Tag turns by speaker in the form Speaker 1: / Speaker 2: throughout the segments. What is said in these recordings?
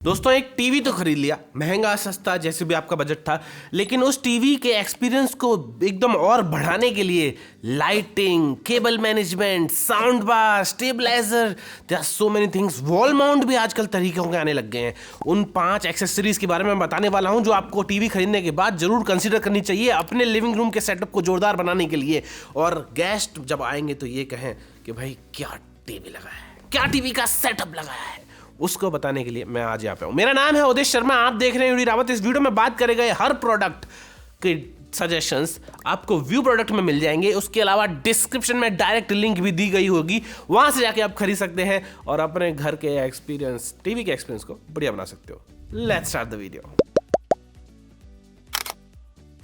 Speaker 1: दोस्तों एक टीवी तो खरीद लिया, महंगा सस्ता जैसे भी आपका बजट था, लेकिन उस टीवी के एक्सपीरियंस को एकदम और बढ़ाने के लिए lighting, cable management, sound bar, stabiliser, there are so many things, wall mount भी आजकल तरीकों के आने लग गए हैं। उन 5 एक्सेसरीज के बारे में मैं बताने वाला हूं जो आपको टीवी खरीदने के बाद जरूर कंसीडर करनी चाहिए अपने लिविंग रूम के सेटअप को जोरदार बनाने के लिए। और गेस्ट जब आएंगे तो ये कहें कि भाई क्या टीवी लगा है, क्या टीवी का सेटअप लगाया है, उसको बताने के लिए मैं आज यहाँ पे हूँ। मेरा नाम है उदय शर्मा, आप देख रहे हैं यूडी रावत। इस वीडियो में बात करे गए हर प्रोडक्ट के सजेशंस आपको व्यू प्रोडक्ट में मिल जाएंगे। उसके अलावा डिस्क्रिप्शन में डायरेक्ट लिंक भी दी गई होगी, वहां से जाके आप खरीद सकते हैं और अपने घर के एक्सपीरियंस, टीवी के एक्सपीरियंस को बढ़िया बना सकते हो। Let's start the video.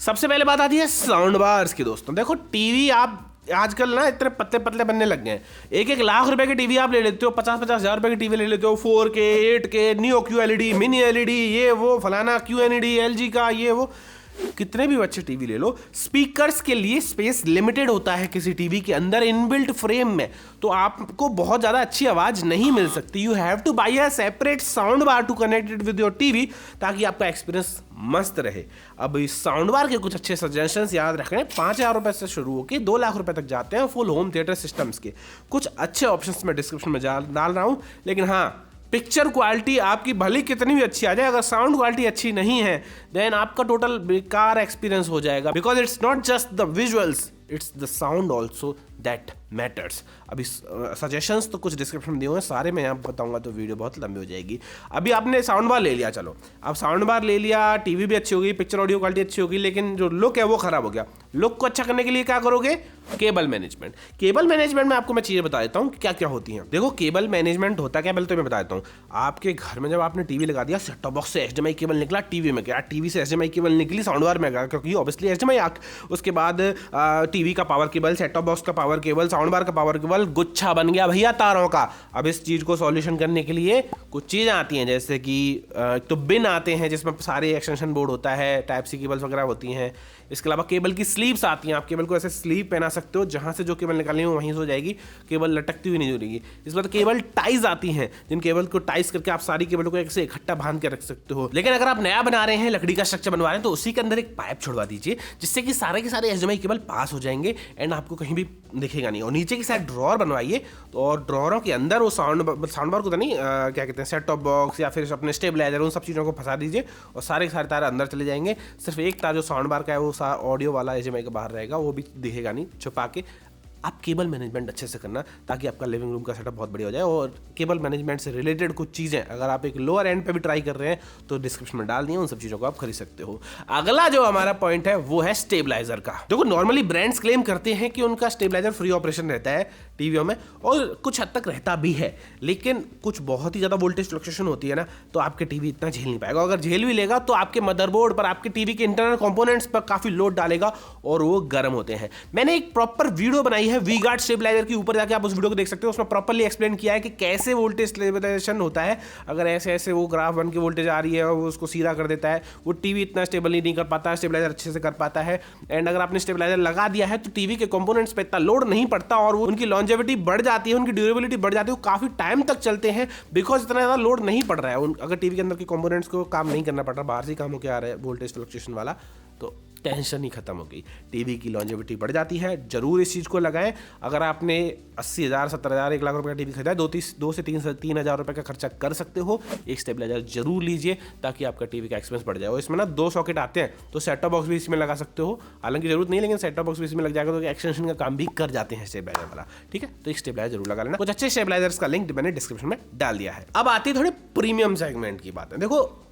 Speaker 1: सबसे पहले बात आती है साउंड बार्स की। दोस्तों देखो, टीवी आप आजकल ना इतने पतले पतले बनने लग गए हैं। 1-1 लाख रुपए की टीवी आप ले लेते हो, 50-50 हजार रुपए की टीवी ले लेते हो, 4K, 8K, neo QLED, mini LED, ये वो फलाना QNED, LG का ये वो, कितने भी अच्छे टीवी ले लो, स्पीकर्स के लिए स्पेस लिमिटेड होता है किसी टीवी के अंदर इनबिल्ट फ्रेम में, तो आपको बहुत ज़्यादा अच्छी आवाज़ नहीं मिल सकती। You have to buy a separate sound bar to connect it with your TV, ताकि आपका एक्सपीरियंस मस्त रहे। अब इस साउंड बार के कुछ अच्छे सजेशंस याद रखें। 5,000 रुपए से शुरू होकर 2 लाख रुपए तक जाते हैं फुल होम थिएटर सिस्टम्स के। कुछ अच्छे ऑप्शंस मैं डिस्क्रिप्शन में डाल रहा हूँ, लेकिन हाँ, पिक्चर क्वालिटी आपकी भली कितनी भी अच्छी आ जाए, अगर साउंड क्वालिटी अच्छी नहीं है देन आपका टोटल बेकार एक्सपीरियंस हो जाएगा। Because it's not just the visuals, it's the sound also that matters. अभी सजेशंस तो कुछ डिस्क्रिप्शन में दिए हुए हैं, सारे मैं यहाँ बताऊंगा तो वीडियो बहुत लंबी हो जाएगी। अभी आपने साउंड बार ले लिया, चलो अब साउंड बार ले लिया, टीवी भी अच्छी होगी, पिक्चर ऑडियो क्वालिटी अच्छी होगी, लेकिन जो लुक है वो खराब हो गया। लुक को अच्छा करने के लिए क्या करोगे? Cable management. केबल मैनेजमेंट में आपको मैं चीज़ें बता देता हूँ क्या क्या होती हैं। देखो, केबल मैनेजमेंट होता क्या, पहले तो मैं बता देता हूँ। आपके घर में जब आपने टीवी लगा दिया, सेट टॉप बॉक्स से HDMI केबल निकला, टीवी में गया, टीवी से HDMI केबल निकली, साउंड बार में गया, क्योंकि ऑब्वियसली HDMI उसके बाद टीवी का power cable, set top box का पावर केबल, साउंड बार का पावर केबल, गुच्छा बन गया भैया तारों का। अब इस चीज़ को सॉल्यूशन करने के लिए कुछ चीज़ें आती हैं, जैसे कि तो बिन आते हैं जिसमें सारे एक्सटेंशन बोर्ड होता है, टाइप सी केबल्स वगैरह होती हैं। इसके अलावा केबल की स्लीव्स आती हैं, आप केबल को ऐसे स्लीव पहना सकते हो, जहाँ से जो केबल निकालनी हो वहीं से हो जाएगी, केबल लटकती हुई नहीं जुड़ेगी। इसके बाद केबल टाइज आती हैं, जिन केबल को टाइज करके आप सारी केबल को एक से इकट्ठा बांध के रख सकते हो। लेकिन अगर आप नया बना रहे हैं, लकड़ी का स्ट्रक्चर बनवा रहे हैं, तो उसी के अंदर एक पाइप छुड़वा दीजिए, जिससे कि सारे के सारे HDMI केबल पास हो जाएंगे एंड आपको कहीं भी दिखेगा नहीं। और नीचे की साइड ड्रॉर बनवाइए, तो और ड्रॉरों के अंदर वो साउंड बार को तो नहीं क्या कहते हैं, सेट टॉप बॉक्स या फिर अपने स्टेबलाइजर, उन सब चीज़ों को फंसा दीजिए और सारे के सारे तार अंदर चले जाएंगे। सिर्फ एक तार जो साउंड बार का है वो ऑडियो वाला HDMI के बाहर रहेगा, वो भी दिखेगा नहीं, छुपा के। आप केबल मैनेजमेंट अच्छे से करना, ताकि आपका लिविंग रूम का सेटअप बहुत बढ़िया हो जाए। और केबल मैनेजमेंट से रिलेटेड कुछ चीज़ें अगर आप एक लोअर एंड पे भी ट्राई कर रहे हैं तो डिस्क्रिप्शन में डाल दिए, उन सब चीज़ों को आप खरीद सकते हो। अगला जो हमारा पॉइंट है वो है स्टेबलाइजर का। देखो, नॉर्मली ब्रांड्स क्लेम करते हैं कि उनका स्टेबलाइजर फ्री ऑपरेशन रहता है टीवियों में, और कुछ हद तक रहता भी है, लेकिन कुछ बहुत ही ज़्यादा वोल्टेज फ्लक्चुएशन होती है ना, तो आपके टीवी इतना झेल नहीं पाएगा। अगर झेल भी लेगा तो आपके मदरबोर्ड पर, आपके टीवी के इंटरनल कंपोनेंट्स पर काफ़ी लोड डालेगा और वो गर्म होते हैं। मैंने एक प्रॉपर वीडियो बनाई है वी गार्ड स्टेबलाइजर की, ऊपर जाके आप उस वीडियो को देख सकते हो। उसमें प्रॉपर्ली एक्सप्लेन किया है कि कैसे वोल्टेज स्टेबलाइजेशन होता है। अगर ऐसे ऐसे वो ग्राफ बन के वोल्टेज आ रही है और वो उसको सीधा कर देता है, वो टीवी इतना स्टेबल नहीं कर पाता, स्टेबलाइजर अच्छे से कर पाता है। एंड अगर आपने स्टेबलाइजर लगा दिया है तो टीवी के कंपोनेंट्स पे इतना लोड नहीं पड़ता और वो उनकी लॉन्जेविटी बढ़ जाती है, उनकी ड्यूरेबिलिटी बढ़ जाती है, वो काफी टाइम तक चलते हैं, बिकॉज इतना ज्यादा लोड नहीं पड़ रहा है। अगर टीवी के अंदर के कंपोनेंट्स को काम नहीं करना पड़ रहा, बाहर से काम होकर आ रहा है वोल्टेज फ्लक्चुएशन वाला, तो टेंशन ही खत्म हो गई। टीवी की लॉन्जेविटी बढ़ जाती है। जरूर इस चीज़ को लगाएं। अगर आपने 80,000, 70,000, 1 लाख रुपए का टीवी खरीदा है, 2 से 3 हज़ार रुपए का खर्चा कर सकते हो। एक स्टेबलाइजर जरूर लीजिए, ताकि आपका टीवी का एक्सपीरियंस बढ़ जाए। और इसमें ना 2 सॉकेट आते हैं, तो सेट टॉप बॉक्स भी इसमें लगा सकते हो, हालांकि जरूरत नहीं, लेकिन सेट टॉप बॉक्स भी इसमें लग जाएगा, तो एक्सटेंशन का काम भी कर जाते हैं स्टेबलाइजर वाला। ठीक है, तो एक स्टेबलाइजर जरूर लगा लेना। कुछ अच्छे स्टेबलाइजर्स का लिंक मैंने डिस्क्रिप्शन में डाल दिया है। अब आती है थोड़े प्रीमियम सेगमेंट की बात है। देखो,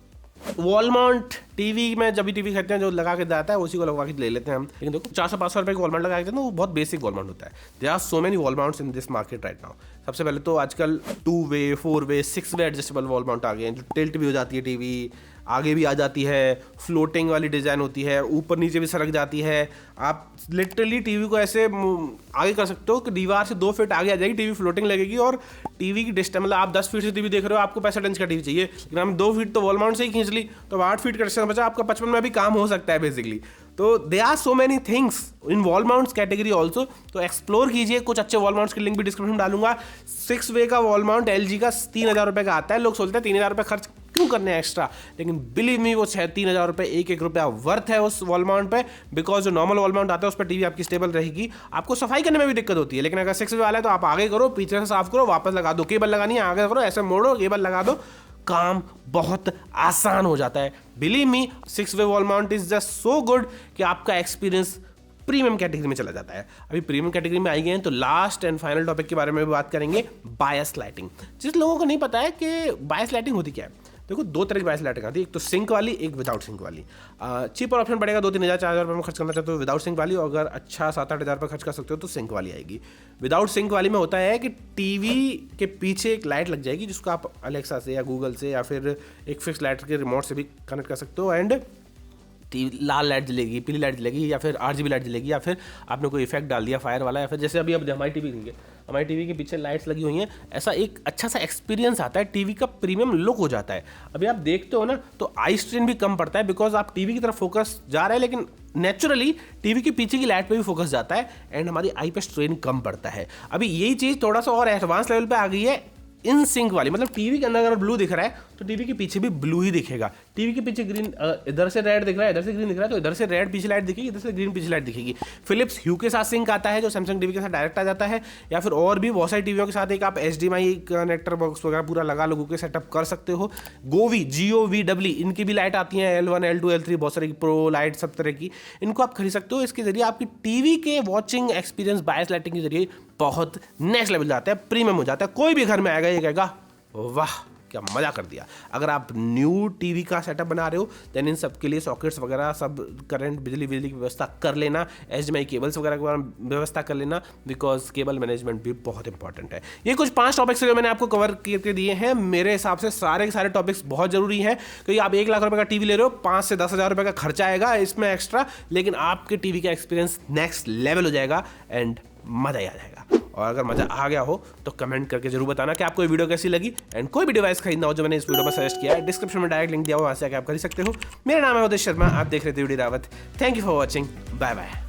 Speaker 1: वॉल माउंट टीवी में जब भी टीवी खरीदते हैं, जो लगा के जाता है उसी को लगवा के ले लेते हैं हम। लेकिन देखो, 400-500 रुपए का वॉल माउंट लगा के, वो बहुत बेसिक वॉल माउंट होता है। There are so many wall mounts in this market right now. सबसे पहले तो आजकल 2 way, 4 way, 6 way adjustable wall mount आ गए हैं, जो टिल्ट भी हो जाती है, टीवी आगे भी आ जाती है, फ्लोटिंग वाली डिज़ाइन होती है, ऊपर नीचे भी सरक जाती है। आप लिटरली टीवी को ऐसे आगे कर सकते हो कि दीवार से 2 फीट आगे आ जाएगी, टीवी फ्लोटिंग लगेगी। और टीवी की डिस्टेंस, मतलब आप 10 फीट से टीवी देख रहे हो, आपको 65 इंच का टीवी चाहिए, लेकिन हम 2 फीट तो वॉल माउंट से ही खींच ली, तो 8 फीट का डिस्टेंस बचा, आपका 55 में भी काम हो सकता है बेसिकली। तो they are so many things in wall mounts category also, तो एक्सप्लोर कीजिए। कुछ अच्छे वॉल माउंट्स की लिंक भी डिस्क्रिप्शन में डालूंगा। 6 वे का वॉल माउंट LG का 3,000 रुपये का आता है। लोग सोचते हैं 3,000 रुपये खर्च क्यों करने हैं एक्स्ट्रा, लेकिन बिलीव मी वो 3,000 रुपये, एक रुपया वर्थ है उस वॉल माउंट पे, बिकॉज जो नॉर्मल वॉल माउंट आता है उस पर टीवी आपकी स्टेबल रहेगी। आपको सफाई करने में भी दिक्कत होती है, लेकिन अगर 6 वे वाला है तो आप आगे करो, पीछे से साफ करो, वापस लगा दो, केबल लगानी है आगे करो, ऐसे मोड़ो, केबल लगा दो, काम बहुत आसान हो जाता है। Believe me 6 way wall mount is just so good कि आपका एक्सपीरियंस प्रीमियम कैटेगरी में चला जाता है। अभी प्रीमियम कैटेगरी में आई गए हैं तो लास्ट एंड फाइनल टॉपिक के बारे में भी बात करेंगे, बायस लाइटिंग। जिस लोगों को नहीं पता है कि बायस लाइटिंग होती क्या है, देखो 2 तरह की बायस लाइटिंग आती है, एक तो सिंक वाली, एक विदाउट सिंक वाली। चीपर ऑप्शन पड़ेगा 2-3 हज़ार 4 हज़ार रुपये में खर्च करना चाहते हो विदाउट सिंक वाली, और अगर अच्छा 7-8 हज़ार रुपये खर्च कर सकते हो तो सिंक वाली आएगी। विदाउट सिंक वाली में होता है कि टीवी के पीछे एक लाइट लग जाएगी जिसको आप अलेक्सा से या गूगल से या फिर एक फिक्स लाइट के रिमोट से भी कनेक्ट कर सकते हो, एंड लाल लाइट जलेगी, पीली लाइट जलेगी, या फिर RGB लाइट जलेगी, या फिर आपने कोई इफेक्ट डाल दिया फायर वाला, या फिर जैसे अभी अब हमारी टीवी देंगे, हमारी टीवी के पीछे लाइट्स लगी हुई हैं, ऐसा एक अच्छा सा एक्सपीरियंस आता है, टीवी का प्रीमियम लुक हो जाता है। अभी आप देखते हो ना तो आई स्ट्रेन भी कम पड़ता है, बिकॉज आप टीवी की तरफ फोकस जा रहा है, लेकिन नेचुरली टीवी के पीछे की लाइट पे भी फोकस जाता है एंड हमारी आई पे स्ट्रेन कम पड़ता है। अभी यही चीज़ थोड़ा सा और एडवांस लेवल पे आ गई है इन सिंक वाली, मतलब टीवी के अंदर अगर ब्लू दिख रहा है तो टीवी के पीछे भी ब्लू ही दिखेगा। टीवी के पीछे ग्रीन, इधर से रेड दिख रहा है, इधर से ग्रीन दिख रहा है, तो इधर से रेड पीछे लाइट दिखेगी, इधर से ग्रीन पीछे लाइट दिखेगी। फिलिप्स ह्यू के साथ सिंक आता है जो सैमसंग टीवी के साथ डायरेक्ट आ जाता है, या फिर और भी बहुत सारी टीवियों के साथ एक आप HDMI कनेक्टर बॉक्स वगैरह पूरा लगा लोगों के सेटअप कर सकते हो। GOVW इनकी भी लाइट आती है, L1 L2 L3 बहुत सारी प्रो लाइट सब तरह की, इनको आप खरीद सकते हो। इसके जरिए आपकी टीवी के वॉचिंग एक्सपीरियंस बायस लाइटिंग के जरिए बहुत नेक्स्ट लेवल जाता है, प्रीमियम हो जाता है। कोई भी घर में आएगा ये कहेगा वाह क्या मज़ा कर दिया। अगर आप न्यू टीवी का सेटअप बना रहे हो देन इन सब के लिए सॉकेट्स वगैरह सब करंट बिजली की व्यवस्था कर लेना, HDMI केबल्स वगैरह की व्यवस्था कर लेना, बिकॉज केबल मैनेजमेंट भी बहुत इंपॉर्टेंट है। ये कुछ 5 टॉपिक्स जो मैंने आपको कवर करके दिए हैं, मेरे हिसाब से सारे के सारे टॉपिक्स बहुत जरूरी हैं, क्योंकि आप 1 लाख रुपये का टीवी ले रहे हो, 5 से 10 हज़ार रुपये का खर्चा आएगा इसमें एक्स्ट्रा, लेकिन आपके टीवी का एक्सपीरियंस नेक्स्ट लेवल हो जाएगा एंड मज़ा ही आ जाएगा। और अगर मज़ा आ गया हो तो कमेंट करके जरूर बताना कि आपको ये वीडियो कैसी लगी, एंड कोई भी डिवाइस खरीदना हो जो मैंने इस वीडियो में सजेस्ट किया है, डिस्क्रिप्शन में डायरेक्ट लिंक दिया हुआ, वहाँ से आके आप खरीद सकते हो। मेरा नाम है उदय शर्मा, आप देख रहे थे video Rawat. Thank you for watching, bye bye.